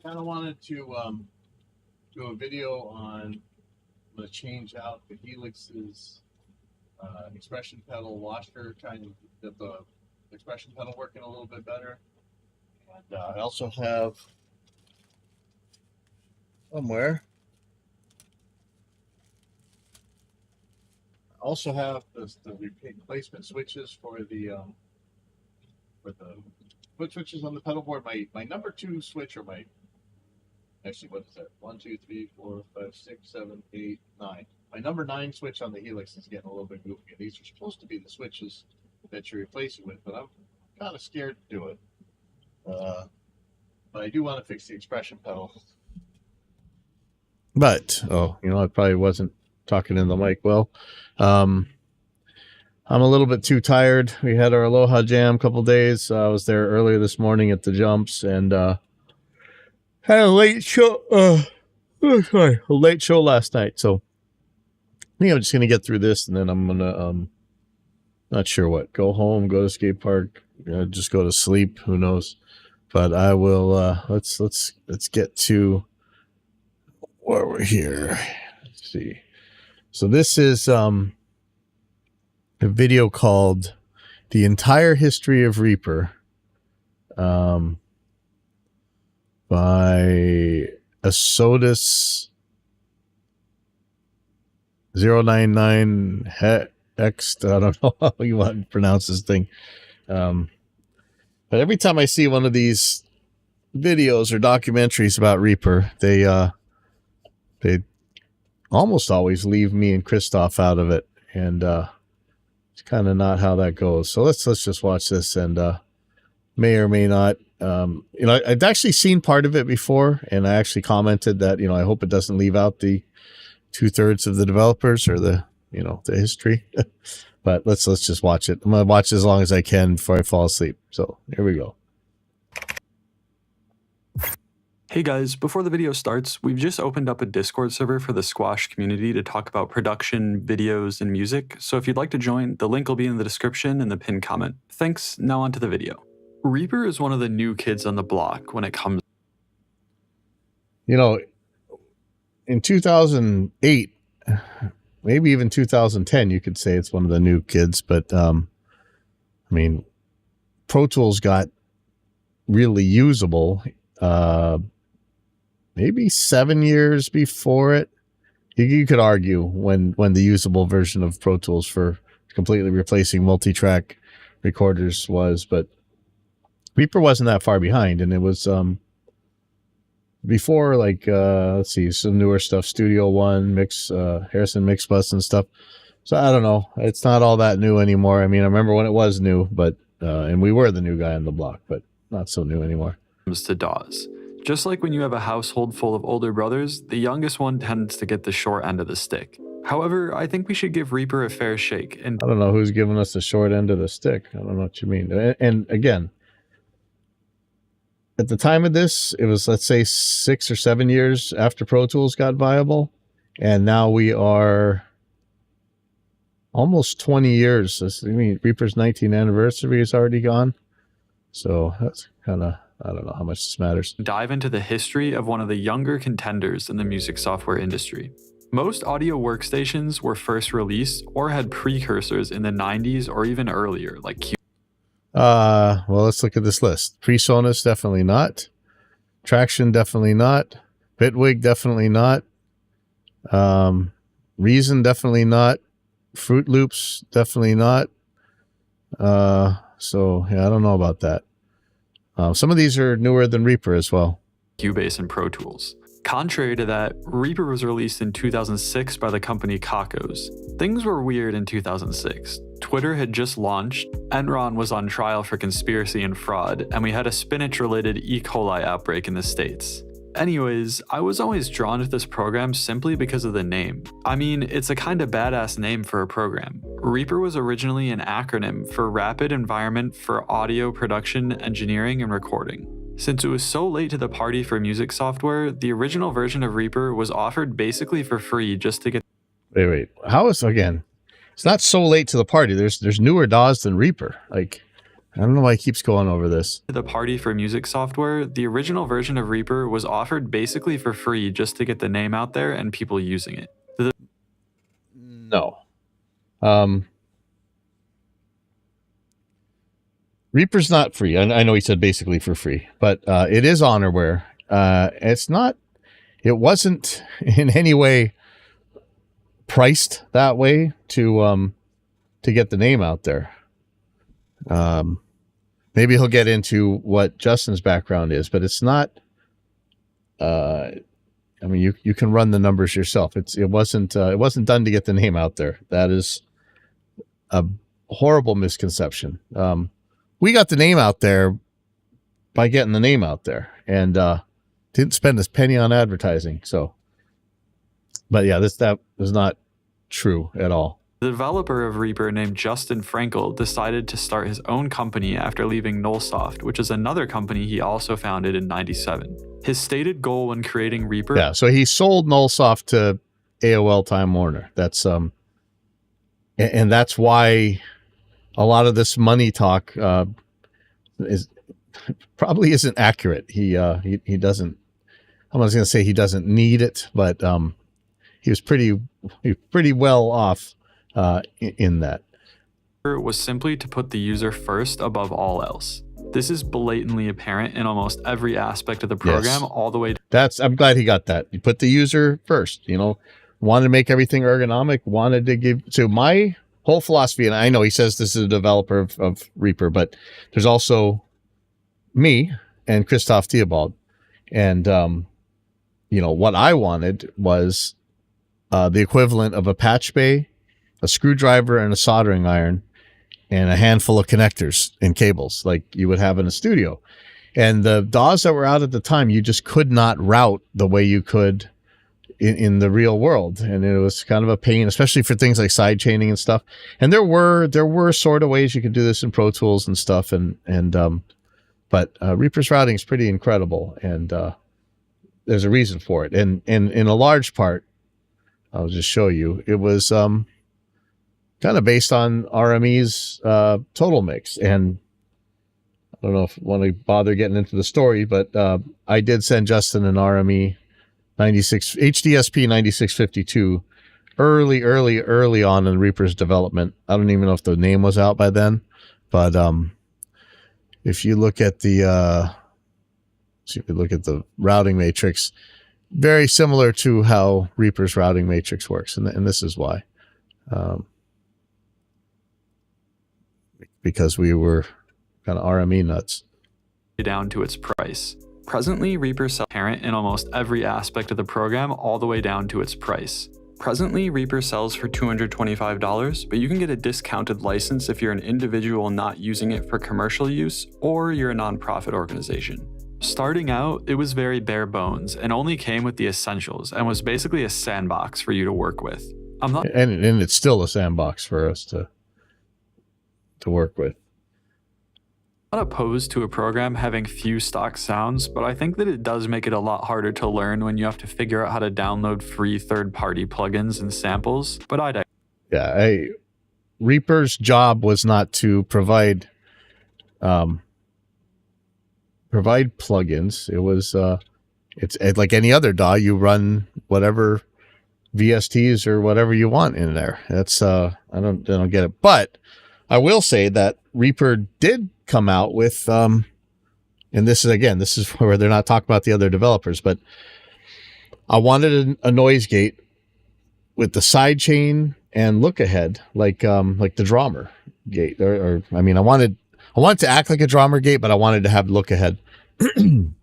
kind of wanted to do a video on I'm going to change out the Helix's expression pedal washer, kind of get the expression pedal working a little bit better. And I also have somewhere. I also have the replacement switches for the foot switches on the pedal board. My number 2 switch, or my actually, what is that? 1, 2, 3, 4, 5, 6, 7, 8, 9. My number 9 switch on the Helix is getting a little bit goofy. These are supposed to be the switches that you're replacing with, but I'm kind of scared to do it. But I do want to fix the expression pedal. But I probably wasn't talking in the mic well. I'm a little bit too tired. We had our Aloha Jam a couple days. I was there earlier this morning at the jumps and had a late show. A late show last night. So I think I'm just gonna get through this, and then I'm gonna not sure what. Go home, go to skate park, just go to sleep. Who knows? But I will. Let's get to where we're here. Let's see. So this is a video called "The Entire History of Reaper" by Asodus 099 X. I don't know how you want to pronounce this thing. But every time I see one of these videos or documentaries about Reaper, they almost always leave me and Christoph out of it, and it's kind of not how that goes. So let's just watch this, and may or may not. I'd actually seen part of it before, and I actually commented that I hope it doesn't leave out the 2/3 of the developers or the history. But let's just watch it. I'm gonna watch as long as I can before I fall asleep. So here we go. Hey guys, before the video starts, we've just opened up a Discord server for the Squash community to talk about production, videos, and music. So if you'd like to join, the link will be in the description and the pinned comment. Thanks, now on to the video. Reaper is one of the new kids on the block when it comes. In 2008, maybe even 2010, you could say it's one of the new kids. But Pro Tools got really usable maybe 7 years before it. You could argue when the usable version of Pro Tools for completely replacing multi-track recorders was, but Reaper wasn't that far behind, and it was before, like, let's see, some newer stuff, Studio One, Harrison Mix Bus and stuff. So I don't know. It's not all that new anymore. I remember when it was new, but and we were the new guy on the block, but not so new anymore. To DAWs. Just like when you have a household full of older brothers, the youngest one tends to get the short end of the stick. However, I think we should give Reaper a fair shake. And I don't know who's giving us the short end of the stick. I don't know what you mean. And again, at the time of this, it was, let's say, 6 or 7 years after Pro Tools got viable. And now we are almost 20 years. Reaper's 19th anniversary is already gone. So that's kind of, I don't know how much this matters. Dive into the history of one of the younger contenders in the music software industry. Most audio workstations were first released or had precursors in the 90s or even earlier, like Q. Well, let's look at this list. PreSonus, definitely not. Traction, definitely not. Bitwig, definitely not. Reason, definitely not. Fruit Loops, definitely not. So yeah, I don't know about that. Some of these are newer than Reaper as well. Cubase and Pro Tools. Contrary to that, Reaper was released in 2006 by the company Kakos. Things were weird in 2006. Twitter had just launched, Enron was on trial for conspiracy and fraud, and we had a spinach-related E. coli outbreak in the States. Anyways, I was always drawn to this program simply because of the name. It's a kinda badass name for a program. Reaper was originally an acronym for Rapid Environment for Audio Production, Engineering, and Recording. Since it was so late to the party for music software, the original version of Reaper was offered basically for free just to get... Wait. How is, again, it's not so late to the party. There's newer DAWs than Reaper. Like, I don't know why he keeps going over this. The party for music software, the original version of Reaper was offered basically for free just to get the name out there and people using it. No. Reaper's not free. I know he said basically for free, but it is honorware. It wasn't in any way priced that way to get the name out there. Maybe he'll get into what Justin's background is, but it's not. I mean, you can run the numbers yourself. It wasn't done to get the name out there. That is a horrible misconception. We got the name out there by getting the name out there, and didn't spend a penny on advertising. So, but yeah, that was not true at all. The developer of Reaper named Justin Frankel decided to start his own company after leaving Nullsoft, which is another company he also founded in '97. His stated goal when creating Reaper... Yeah, so he sold Nullsoft to AOL Time Warner. That's and that's why a lot of this money talk probably isn't accurate. He doesn't... I was going to say he doesn't need it, but he was pretty well off in that. Was simply to put the user first above all else. This is blatantly apparent in almost every aspect of the program, Yes. all the way I'm glad he got that. You put the user first, wanted to make everything ergonomic, wanted to give... So my whole philosophy, and I know he says this is a developer of Reaper, but there's also me and Christoph Theobald. And, what I wanted was the equivalent of a patch bay, a screwdriver, and a soldering iron, and a handful of connectors and cables like you would have in a studio. And the DAWs that were out at the time, you just could not route the way you could in the real world. And it was kind of a pain, especially for things like side chaining and stuff. And there were sort of ways you could do this in Pro Tools and stuff. But Reaper's routing is pretty incredible. And there's a reason for it. And in a large part, I'll just show you, it was kind of based on RME's Total Mix. And I don't know if I want to bother getting into the story, but I did send Justin an RME HDSP 9652 early on in Reaper's development. I don't even know if the name was out by then, but if you look at the routing matrix, very similar to how Reaper's routing matrix works, and this is why. Because we were kind of RME nuts. down to its price. Presently, Reaper sells parent in almost every aspect of the program, all the way down to its price. Presently, Reaper sells for $225, but you can get a discounted license if you're an individual not using it for commercial use, or you're a nonprofit organization. Starting out, it was very bare bones and only came with the essentials and was basically a sandbox for you to work with. And it's still a sandbox for us to work with. I'm not opposed to a program having few stock sounds, but I think that it does make it a lot harder to learn when you have to figure out how to download free third-party plugins and samples, but Reaper's job was not to provide plugins. It was it's like any other DAW. You run whatever VSTs or whatever you want in there. That's I don't get it, but I will say that Reaper did come out with and this is where they're not talking about the other developers, but I wanted a noise gate with the side chain and look ahead like the Drummer gate, or I wanted to act like a Drummer gate, but I wanted to have look ahead and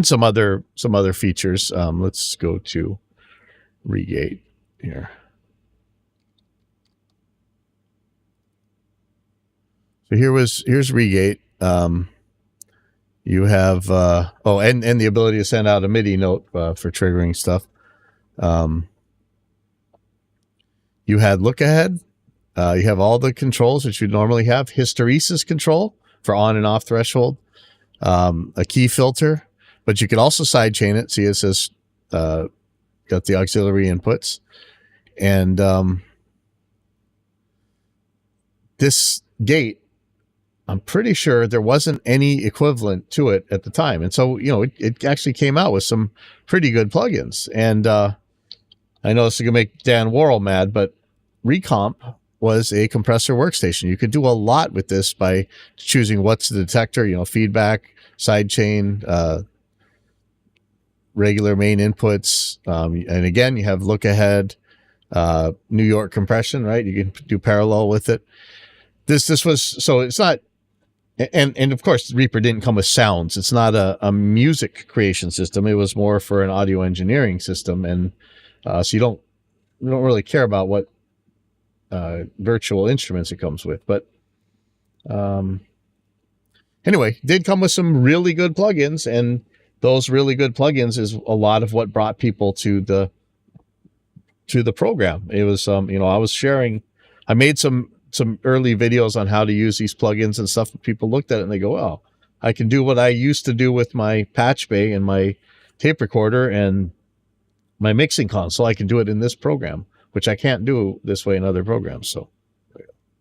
some other features. Let's go to Regate here. So here's Regate. You have and the ability to send out a MIDI note for triggering stuff. You had look ahead. You have all the controls that you normally have. Hysteresis control for on and off threshold. A key filter, but you could also sidechain it. See, it says got the auxiliary inputs, and this gate I'm pretty sure there wasn't any equivalent to it at the time. And so, it actually came out with some pretty good plugins. And I know this is going to make Dan Worrell mad, but Recomp was a compressor workstation. You could do a lot with this by choosing what's the detector, feedback, sidechain, regular main inputs. And again, you have look ahead, New York compression, right? You can do parallel with it. This was, so it's not, and of course, Reaper didn't come with sounds. It's not a music creation system. It was more for an audio engineering system. And so you don't really care about what virtual instruments it comes with. But anyway, did come with some really good plugins, and those really good plugins is a lot of what brought people to the program. It was I was sharing, I made some early videos on how to use these plugins and stuff. People looked at it and they go, oh, I can do what I used to do with my patch bay and my tape recorder and my mixing console. I can do it in this program, which I can't do this way in other programs. So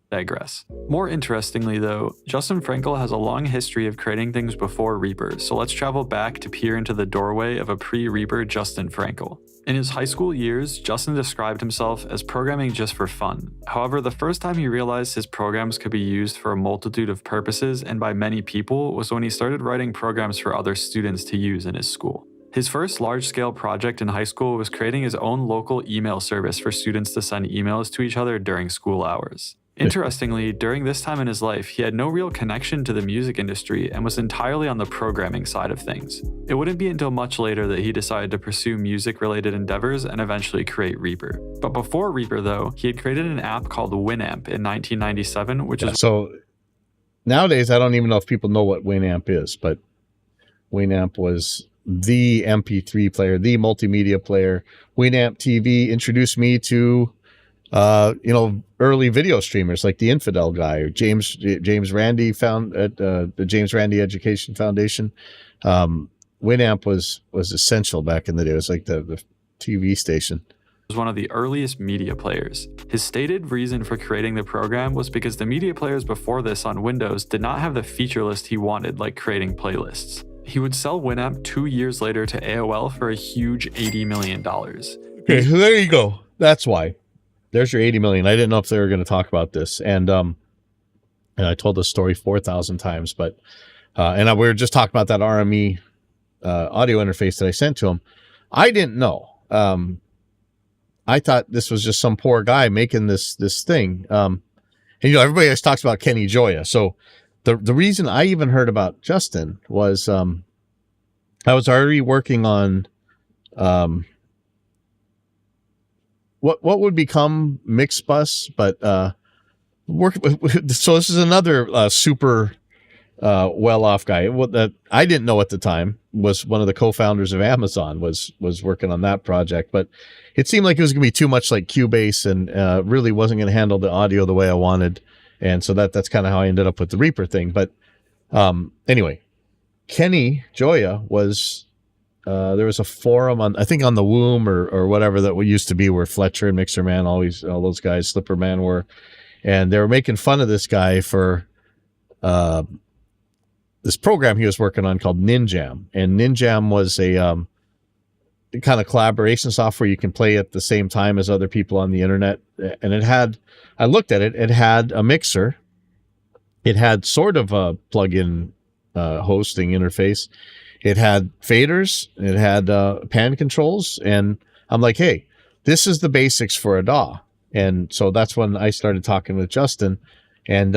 digress. More interestingly, though, Justin Frankel has a long history of creating things before Reaper, so let's travel back to peer into the doorway of a pre-Reaper Justin Frankel. In his high school years, Justin described himself as programming just for fun. However, the first time he realized his programs could be used for a multitude of purposes and by many people was when he started writing programs for other students to use in his school. His first large-scale project in high school was creating his own local email service for students to send emails to each other during school hours. Interestingly, during this time in his life, he had no real connection to the music industry and was entirely on the programming side of things. It wouldn't be until much later that he decided to pursue music-related endeavors and eventually create Reaper. But before Reaper, though, he had created an app called Winamp in 1997, which is... So nowadays, I don't even know if people know what Winamp is, but Winamp was the MP3 player, the multimedia player. Winamp TV introduced me to early video streamers like the Infidel guy or James Randi found at the James Randi Education Foundation. Winamp was essential back in the day. It was like the TV station. Was one of the earliest media players. His stated reason for creating the program was because the media players before this on Windows did not have the feature list he wanted, like creating playlists. He would sell Winamp 2 years later to AOL for a huge $80 million. Okay, so there you go. That's why. There's your 80 million. I didn't know if they were going to talk about this. And I told the story 4,000 times, but, we were just talking about that RME audio interface that I sent to him. I didn't know. I thought this was just some poor guy making this thing. And, everybody always talks about Kenny Gioia. So the reason I even heard about Justin was, I was already working on, what would become Mixbus, but so this is another super well-off guy. What that I didn't know at the time was one of the co-founders of Amazon was working on that project, but it seemed like it was going to be too much like Cubase and really wasn't going to handle the audio the way I wanted, and so that's kind of how I ended up with the Reaper thing. But anyway, Kenny Gioia was. There was a forum on, I think on the Womb or whatever that used to be where Fletcher and Mixer Man, all those guys, Slipper Man were, and they were making fun of this guy for this program he was working on called Ninjam. And Ninjam was a kind of collaboration software you can play at the same time as other people on the internet. And I looked at it, it had a mixer. It had sort of a plug-in hosting interface. It had faders, it had pan controls, and I'm like, hey, this is the basics for a DAW. And so that's when I started talking with Justin. And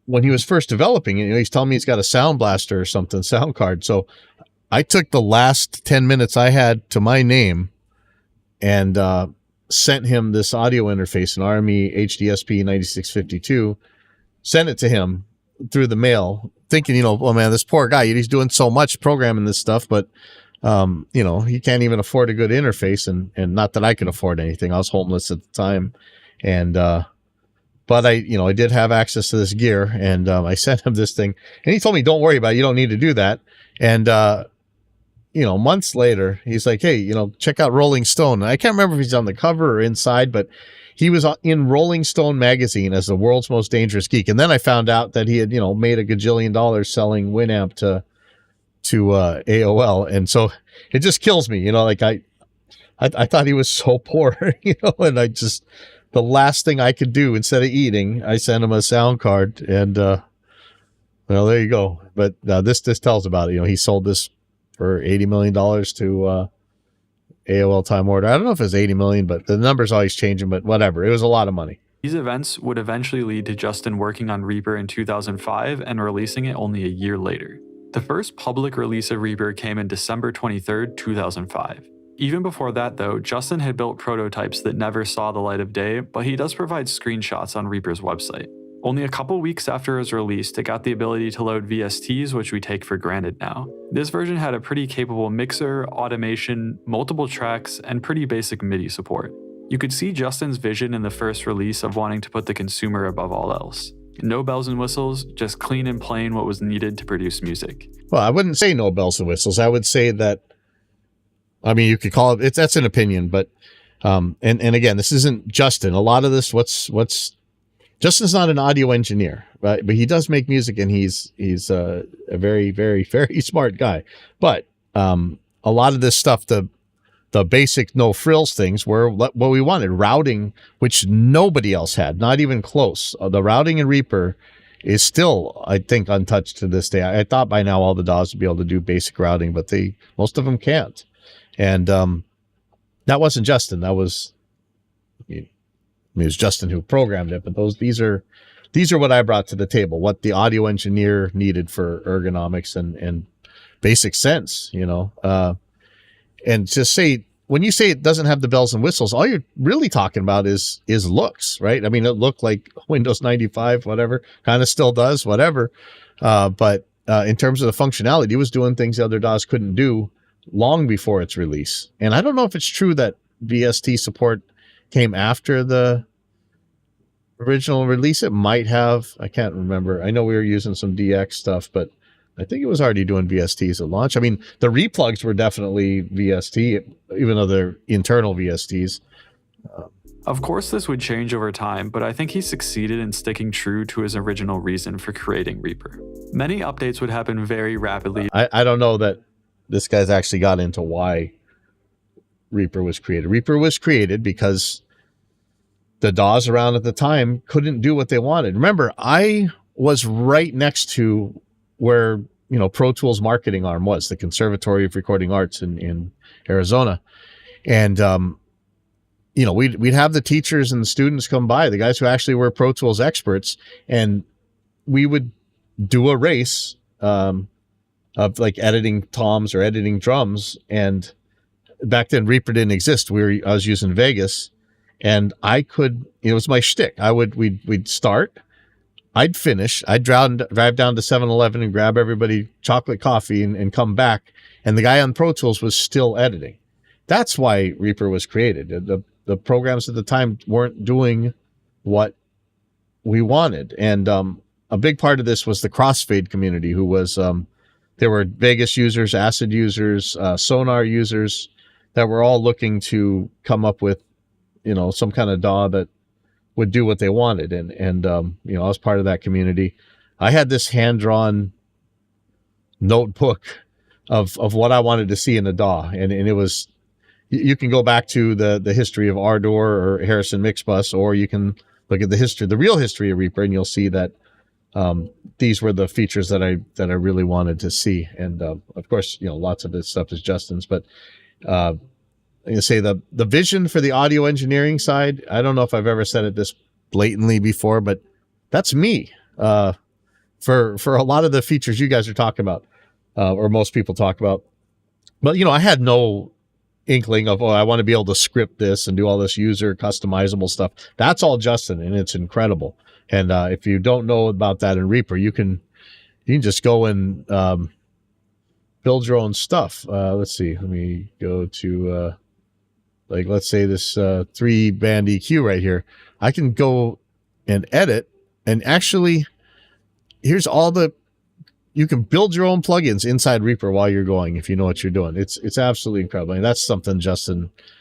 when he was first developing it, he's telling me he's got a Sound Blaster or something, sound card. So I took the last 10 minutes I had to my name and sent him this audio interface, an RME HDSP 9652, sent it to him through the mail, thinking, oh man, this poor guy, he's doing so much programming this stuff, but he can't even afford a good interface, and not that I could afford anything. I was homeless at the time, and but I did have access to this gear, and I sent him this thing, and he told me, don't worry about it, you don't need to do that. And months later, he's like, hey, check out Rolling Stone. And I can't remember if he's on the cover or inside, but he was in Rolling Stone magazine as the world's most dangerous geek. And then I found out that he had, made a gajillion dollars selling Winamp to AOL. And so it just kills me, like I thought he was so poor, and the last thing I could do instead of eating, I sent him a sound card, and well, there you go. But this tells about it. He sold this for $80 million to AOL Time Warner. I don't know if it's 80 million, but the number's always changing, but whatever. It was a lot of money. These events would eventually lead to Justin working on Reaper in 2005 and releasing it only a year later. The first public release of Reaper came in December 23rd, 2005. Even before that, though, Justin had built prototypes that never saw the light of day, but he does provide screenshots on Reaper's website. Only a couple weeks after it was released, it got the ability to load VSTs, which we take for granted now. This version had a pretty capable mixer, automation, multiple tracks, and pretty basic MIDI support. You could see Justin's vision in the first release of wanting to put the consumer above all else. No bells and whistles, just clean and plain what was needed to produce music. Well, I wouldn't say no bells and whistles. I would say that, you could call it, that's an opinion, but, and again, this isn't Justin. A lot of this, Justin's not an audio engineer, right? But he does make music, and he's a very, very, very smart guy. But a lot of this stuff, the basic no frills things were what we wanted. Routing, which nobody else had, not even close. The routing in Reaper is still, I think, untouched to this day. I thought by now all the DAWs would be able to do basic routing, but most of them can't. And that wasn't Justin. That was, it was Justin who programmed it. But these are what I brought to the table. What the audio engineer needed for ergonomics and basic sense. And just say, when you say it doesn't have the bells and whistles, all you're really talking about is looks, right? It looked like Windows 95, whatever, kind of still does, whatever. But in terms of the functionality, it was doing things the other DAWs couldn't do long before its release. And I don't know if it's true that VST support came after the original release. It might have. I can't remember. I know we were using some DX stuff, but I think it was already doing VSTs at launch. The replugs were definitely VST, even though they're internal VSTs. Of course, this would change over time, but I think he succeeded in sticking true to his original reason for creating Reaper. Many updates would happen very rapidly. I don't know that this guy's actually got into why Reaper was created. Reaper was created because the DAWs around at the time couldn't do what they wanted. Remember, I was right next to where, Pro Tools marketing arm was, the Conservatory of Recording Arts in Arizona. And, we'd have the teachers and the students come by, the guys who actually were Pro Tools experts, and we would do a race of like editing toms or editing drums. And back then Reaper didn't exist. I was using Vegas, and it was my shtick. We'd start, I'd finish, I'd drive down to 7-Eleven and grab everybody chocolate coffee and come back. And the guy on Pro Tools was still editing. That's why Reaper was created. The programs at the time weren't doing what we wanted. And a big part of this was the Crossfade community, who was, there were Vegas users, Acid users, Sonar users that were all looking to come up with, some kind of DAW that would do what they wanted. And I was part of that community. I had this hand-drawn notebook of what I wanted to see in a DAW. And it was, you can go back to the history of Ardor or Harrison Mixbus, or you can look at the real history of Reaper, and you'll see that these were the features that I really wanted to see. And of course, lots of this stuff is Justin's, but say the vision for the audio engineering side, I don't know if I've ever said it this blatantly before, but that's me. For a lot of the features you guys are talking about, or most people talk about. But, I had no inkling of, I want to be able to script this and do all this user customizable stuff. That's all Justin, and it's incredible. And if you don't know about that in Reaper, you can just go and build your own stuff. Let's see. Let me go to, let's say this 3-band EQ right here. I can go and edit, and actually, here's you can build your own plugins inside Reaper while you're going, if you know what you're doing. It's absolutely incredible. And that's something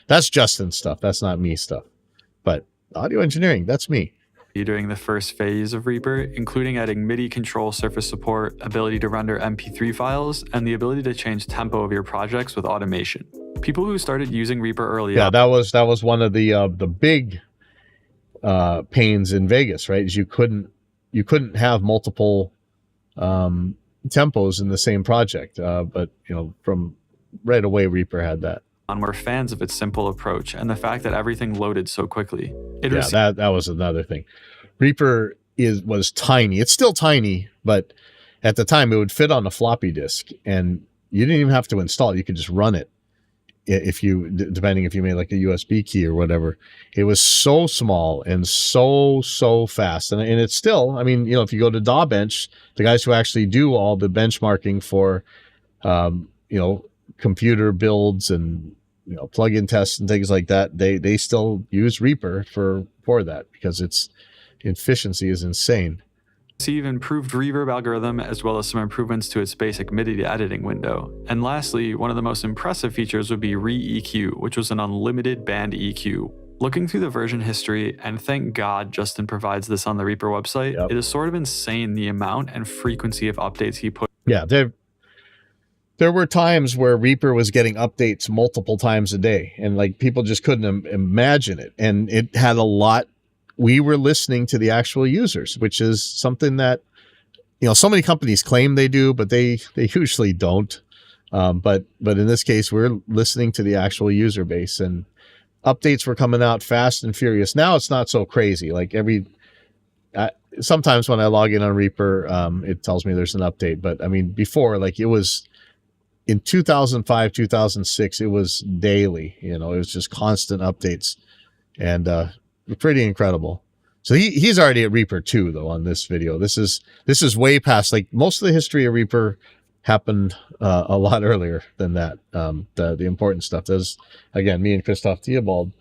that's Justin stuff. That's not me stuff. But audio engineering, that's me. During the first phase of Reaper, including adding MIDI control surface support, ability to render MP3 files, and the ability to change tempo of your projects with automation. People who started using Reaper early on, that was one of the big pains in Vegas, right? Is you couldn't have multiple tempos in the same project, but from right away Reaper had that. were fans of its simple approach and the fact that everything loaded so quickly. That was another thing. Reaper was tiny. It's still tiny, but at the time it would fit on a floppy disk, and you didn't even have to install it. You could just run it depending if you made like a USB key or whatever. It was so small and so fast, and it's still. I mean, if you go to DawBench, the guys who actually do all the benchmarking for computer builds and plug-in tests and things like that, they still use Reaper for that because its efficiency is insane. Receive improved reverb algorithm as well as some improvements to its basic MIDI editing window. And lastly, one of the most impressive features would be Re-EQ, which was an unlimited band EQ. Looking through the version history, and thank God Justin provides this on the Reaper website, It is sort of insane the amount and frequency of updates he put. Yeah, there were times where Reaper was getting updates multiple times a day, and like people just couldn't imagine it. And it had a lot. We were listening to the actual users, which is something that so many companies claim they do, but they usually don't. But in this case, we're listening to the actual user base, and updates were coming out fast and furious. Now it's not so crazy. Like sometimes when I log in on Reaper, it tells me there's an update. But I mean, before, like it was in 2005, 2006, it was daily. It was just constant updates, and pretty incredible. So he's already at Reaper 2 though on this video. This is way past, like most of the history of Reaper happened a lot earlier than that. The important stuff. There's, again, me and Christoph Theobald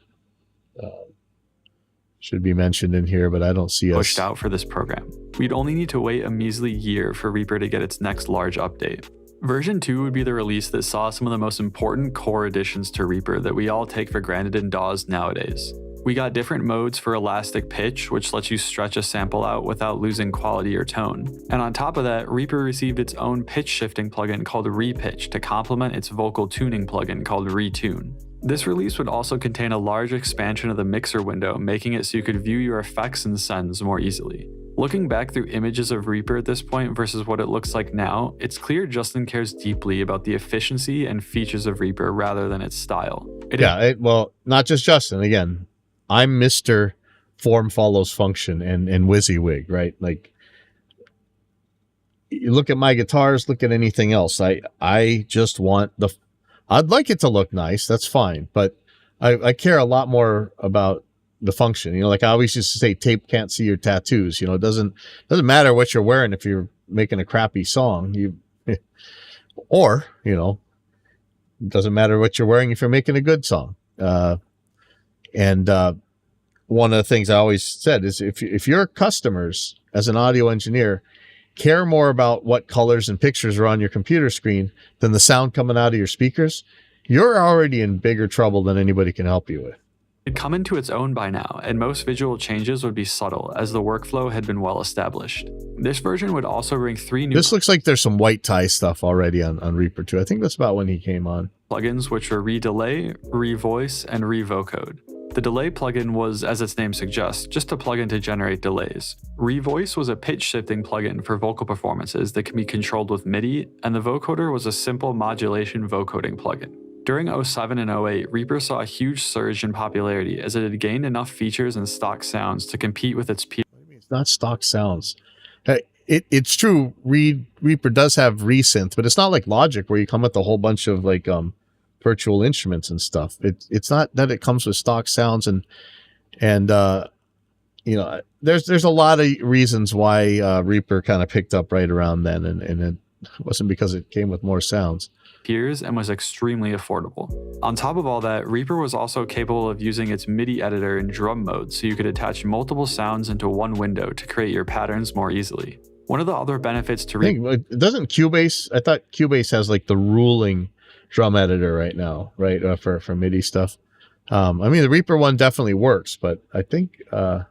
should be mentioned in here, but I don't see pushed out for this program. We'd only need to wait a measly year for Reaper to get its next large update. Version 2 would be the release that saw some of the most important core additions to Reaper that we all take for granted in DAWs nowadays. We got different modes for elastic pitch, which lets you stretch a sample out without losing quality or tone. And on top of that, Reaper received its own pitch shifting plugin called Repitch to complement its vocal tuning plugin called Retune. This release would also contain a large expansion of the mixer window, making it so you could view your effects and sends more easily. Looking back through images of Reaper at this point versus what it looks like now, it's clear Justin cares deeply about the efficiency and features of Reaper rather than its style. Well, not just Justin. Again, I'm Mr. Form follows function and WYSIWYG, right? Like, you look at my guitars, look at anything else. I just want I'd like it to look nice. That's fine. But I care a lot more about the function. Like I always used to say, tape can't see your tattoos. It doesn't matter what you're wearing if you're making a crappy song. It doesn't matter what you're wearing if you're making a good song. And one of the things I always said is if your customers, as an audio engineer, care more about what colors and pictures are on your computer screen than the sound coming out of your speakers, you're already in bigger trouble than anybody can help you with. It'd come into its own by now, and most visual changes would be subtle as the workflow had been well established. This version would also bring 3 new... This looks like there's some white tie stuff already on Reaper 2. I think that's about when he came on. Plugins, which were Redelay, Revoice, and Revocode. The delay plugin was, as its name suggests, just a plugin to generate delays. Revoice was a pitch shifting plugin for vocal performances that can be controlled with MIDI, and the vocoder was a simple modulation vocoding plugin. During 07 and 08, Reaper saw a huge surge in popularity as it had gained enough features and stock sounds to compete with its peers. It's not stock sounds. It's true, Reaper does have resynth, but it's not like Logic where you come with a whole bunch of like virtual instruments and stuff. It's not that it comes with stock sounds, and there's a lot of reasons why Reaper kind of picked up right around then, and it wasn't because it came with more sounds. Peers and was extremely affordable. On top of all that, Reaper was also capable of using its MIDI editor in drum mode, so you could attach multiple sounds into one window to create your patterns more easily. One of the other benefits to Reaper... Doesn't Cubase... I thought Cubase has like the ruling drum editor right now, right? For MIDI stuff. I mean, the Reaper one definitely works, but I think, I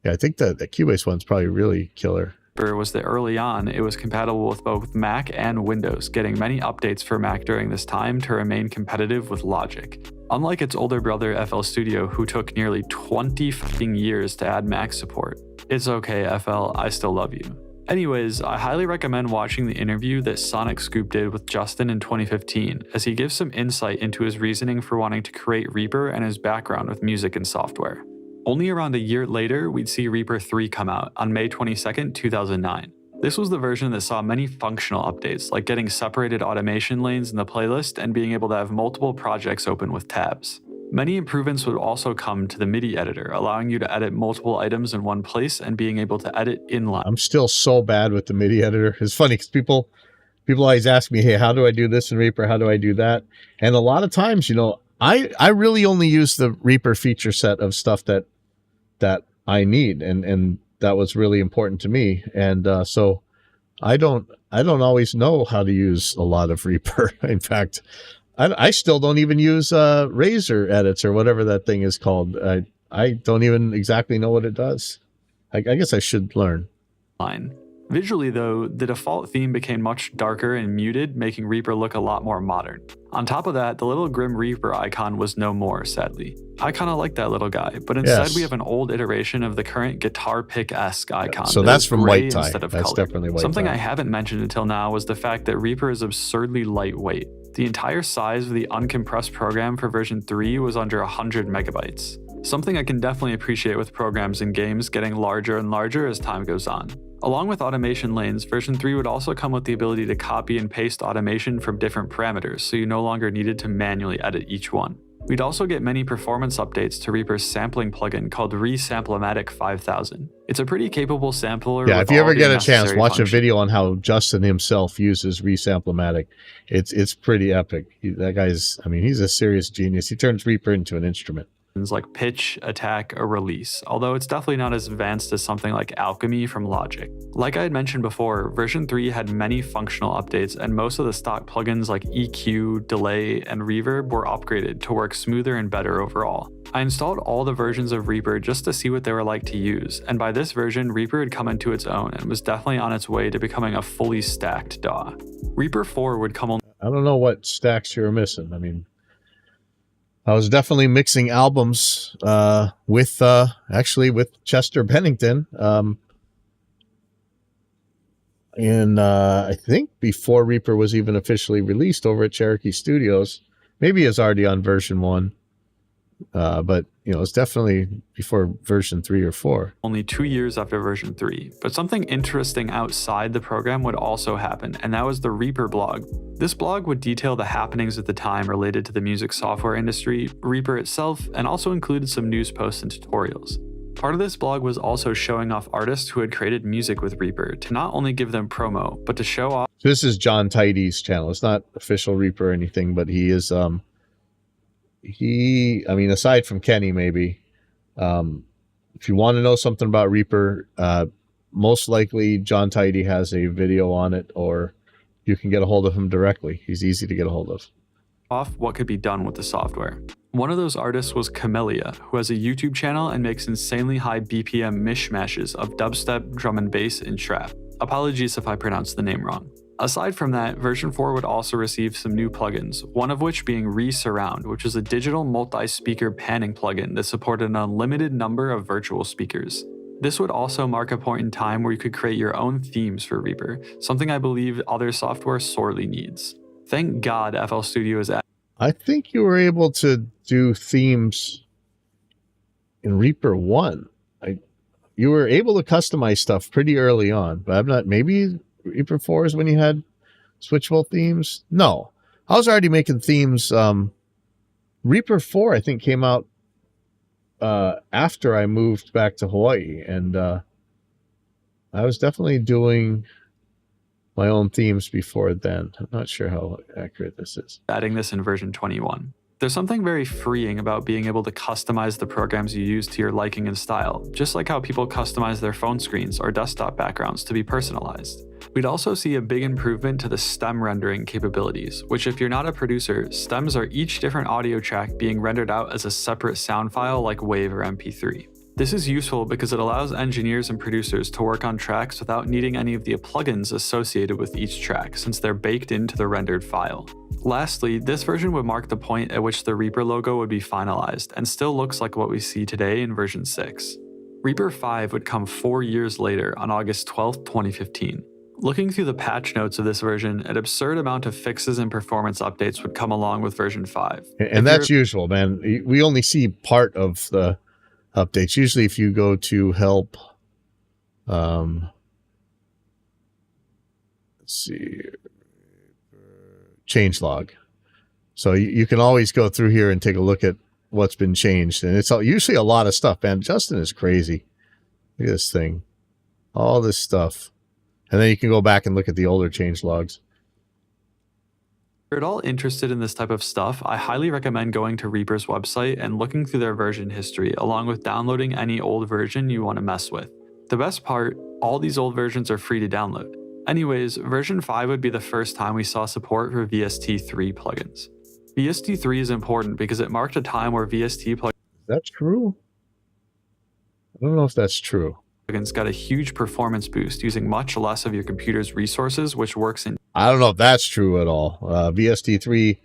think the Cubase one's probably really killer. Was that early on, it was compatible with both Mac and Windows, getting many updates for Mac during this time to remain competitive with Logic. Unlike its older brother FL Studio, who took nearly 20 fucking years to add Mac support. It's okay, FL, I still love you. Anyways, I highly recommend watching the interview that Sonic Scoop did with Justin in 2015, as he gives some insight into his reasoning for wanting to create Reaper and his background with music and software. Only around a year later, we'd see Reaper 3 come out on May 22, 2009. This was the version that saw many functional updates, like getting separated automation lanes in the playlist and being able to have multiple projects open with tabs. Many improvements would also come to the MIDI editor, allowing you to edit multiple items in one place and being able to edit inline. I'm still so bad with the MIDI editor. It's funny because people always ask me, hey, how do I do this in Reaper? How do I do that? And a lot of times, I really only use the Reaper feature set of stuff that I need, and that was really important to me. And so I don't always know how to use a lot of Reaper. In fact, I still don't even use Razor edits or whatever that thing is called. I don't even exactly know what it does. I guess I should learn. Visually, though, the default theme became much darker and muted, making Reaper look a lot more modern. On top of that, the little Grim Reaper icon was no more, sadly. I kind of like that little guy, but instead we have an old iteration of the current guitar pick-esque icon. So that's from White Tie. Instead of that's color. Definitely White Something Tie. I haven't mentioned until now was the fact that Reaper is absurdly lightweight. The entire size of the uncompressed program for version 3 was under 100 megabytes. Something I can definitely appreciate with programs and games getting larger and larger as time goes on. Along with automation lanes, version 3 would also come with the ability to copy and paste automation from different parameters, so you no longer needed to manually edit each one. We'd also get many performance updates to Reaper's sampling plugin called Resamplematic 5000. It's a pretty capable sampler. Yeah, with if you ever all the get a chance, necessary watch functions. a video on how Justin himself uses Resamplematic. It's pretty epic. That guy's, I mean, he's a serious genius. He turns Reaper into an instrument. Like pitch, attack, or release, although it's definitely not as advanced as something like Alchemy from Logic. Like I had mentioned before, version 3 had many functional updates, and most of the stock plugins like EQ, delay, and reverb were upgraded to work smoother and better overall. I installed all the versions of Reaper just to see what they were like to use, and by this version, Reaper had come into its own and was definitely on its way to becoming a fully stacked DAW. Reaper 4 would come on. I don't know what stacks you were missing. I mean, I was definitely mixing albums with Chester Bennington. And I think before Reaper was even officially released over at Cherokee Studios. Maybe it's already on version 1. But it's definitely before version 3 or 4. Only 2 years after version 3. But something interesting outside the program would also happen, and that was the Reaper blog. This blog would detail the happenings at the time related to the music software industry, Reaper itself, and also included some news posts and tutorials. Part of this blog was also showing off artists who had created music with Reaper to not only give them promo, but to show off. This is John Tidy's channel. It's not official Reaper or anything, but he is aside from Kenny, maybe, if you want to know something about Reaper, most likely John Tidy has a video on it, or you can get a hold of him directly. He's easy to get a hold of. Off what could be done with the software. One of those artists was Camellia, who has a YouTube channel and makes insanely high BPM mishmashes of dubstep, drum and bass, and trap. Apologies if I pronounced the name wrong. Aside from that, version 4 would also receive some new plugins, one of which being Resurround, which is a digital multi-speaker panning plugin that supported an unlimited number of virtual speakers. This would also mark a point in time where you could create your own themes for Reaper, something I believe other software sorely needs. Thank God FL Studio is at. I think you were able to do themes in Reaper 1. You were able to customize stuff pretty early on, but I'm not, maybe Reaper 4 is when you had switchable themes? No. I was already making themes. Reaper 4, I think, came out after I moved back to Hawaii, and I was definitely doing my own themes before then. I'm not sure how accurate this is. Adding this in version 21. There's something very freeing about being able to customize the programs you use to your liking and style, just like how people customize their phone screens or desktop backgrounds to be personalized. We'd also see a big improvement to the stem rendering capabilities, which if you're not a producer, stems are each different audio track being rendered out as a separate sound file like WAV or MP3. This is useful because it allows engineers and producers to work on tracks without needing any of the plugins associated with each track, since they're baked into the rendered file. Lastly, this version would mark the point at which the Reaper logo would be finalized, and still looks like what we see today in version 6. Reaper 5 would come 4 years later on August 12, 2015. Looking through the patch notes of this version, an absurd amount of fixes and performance updates would come along with version 5. And that's usual, man. We only see part of the updates. Usually if you go to help, let's see, changelog. So you can always go through here and take a look at what's been changed. And it's usually a lot of stuff, man. Justin is crazy. Look at this thing. All this stuff. And then you can go back and look at the older changelogs. If you're at all interested in this type of stuff, I highly recommend going to Reaper's website and looking through their version history, along with downloading any old version you want to mess with. The best part, all these old versions are free to download. Anyways, version 5 would be the first time we saw support for VST3 plugins. VST3 is important because it marked a time where VST plugins Is that true? I don't know if that's true. got a huge performance boost using much less of your computer's resources, which works in I don't know if that's true at all. VST3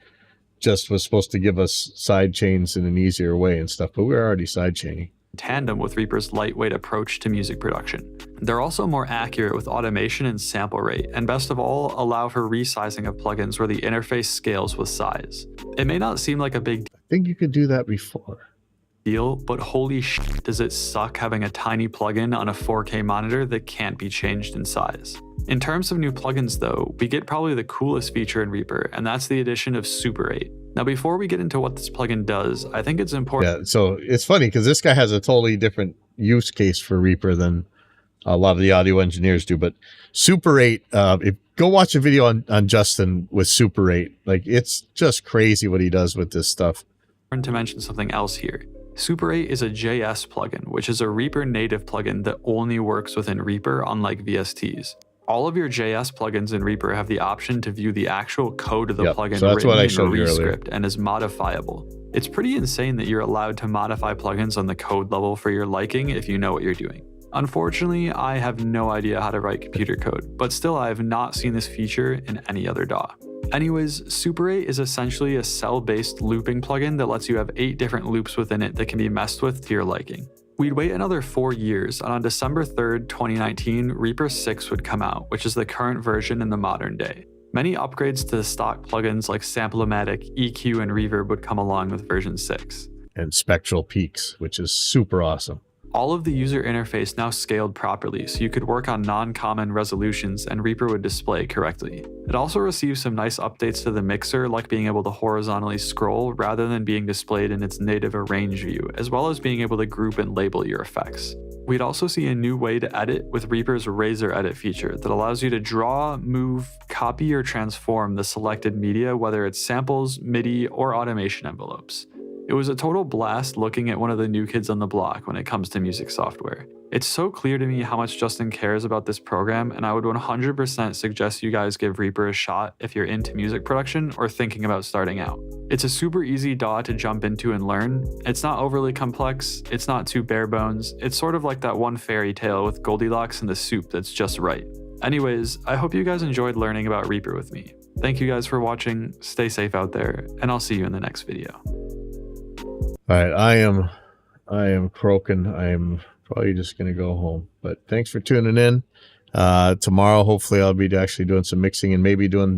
just was supposed to give us side chains in an easier way and stuff, but we're already side chaining. tandem with Reaper's lightweight approach to music production. They're also more accurate with automation and sample rate, and best of all, allow for resizing of plugins where the interface scales with size. It may not seem like a big I think you could do that before. deal, but holy shit does it suck having a tiny plugin on a 4K monitor that can't be changed in size. In terms of new plugins though, we get probably the coolest feature in Reaper, and that's the addition of Super 8. Now before we get into what this plugin does, I think it's important. Yeah, so it's funny because this guy has a totally different use case for Reaper than a lot of the audio engineers do. But Super 8, go watch a video on Justin with Super 8. Like, it's just crazy what he does with this stuff. To mention something else here. Super 8 is a JS plugin, which is a Reaper native plugin that only works within Reaper, unlike VSTs. All of your JS plugins in Reaper have the option to view the actual code of the plugin so that's written what I in showed you earlier. Rescript and is modifiable. It's pretty insane that you're allowed to modify plugins on the code level for your liking if you know what you're doing. Unfortunately, I have no idea how to write computer code, but still I have not seen this feature in any other DAW. Anyways, Super 8 is essentially a cell-based looping plugin that lets you have 8 different loops within it that can be messed with to your liking. We'd wait another 4 years, and on December 3rd, 2019, Reaper 6 would come out, which is the current version in the modern day. Many upgrades to the stock plugins like Sample-O-Matic, EQ, and Reverb would come along with version 6. And Spectral Peaks, which is super awesome. All of the user interface now scaled properly, so you could work on non-common resolutions and Reaper would display correctly. It also received some nice updates to the mixer, like being able to horizontally scroll rather than being displayed in its native arrange view, as well as being able to group and label your effects. We'd also see a new way to edit with Reaper's Razor Edit feature that allows you to draw, move, copy, or transform the selected media, whether it's samples, MIDI, or automation envelopes. It was a total blast looking at one of the new kids on the block when it comes to music software. It's so clear to me how much Justin cares about this program, and I would 100% suggest you guys give Reaper a shot if you're into music production or thinking about starting out. It's a super easy DAW to jump into and learn. It's not overly complex, it's not too bare bones, it's sort of like that one fairy tale with Goldilocks and the soup that's just right. Anyways, I hope you guys enjoyed learning about Reaper with me. Thank you guys for watching, stay safe out there, and I'll see you in the next video. All right, I am croaking. I am probably just going to go home. But thanks for tuning in. Tomorrow, hopefully, I'll be actually doing some mixing and maybe doing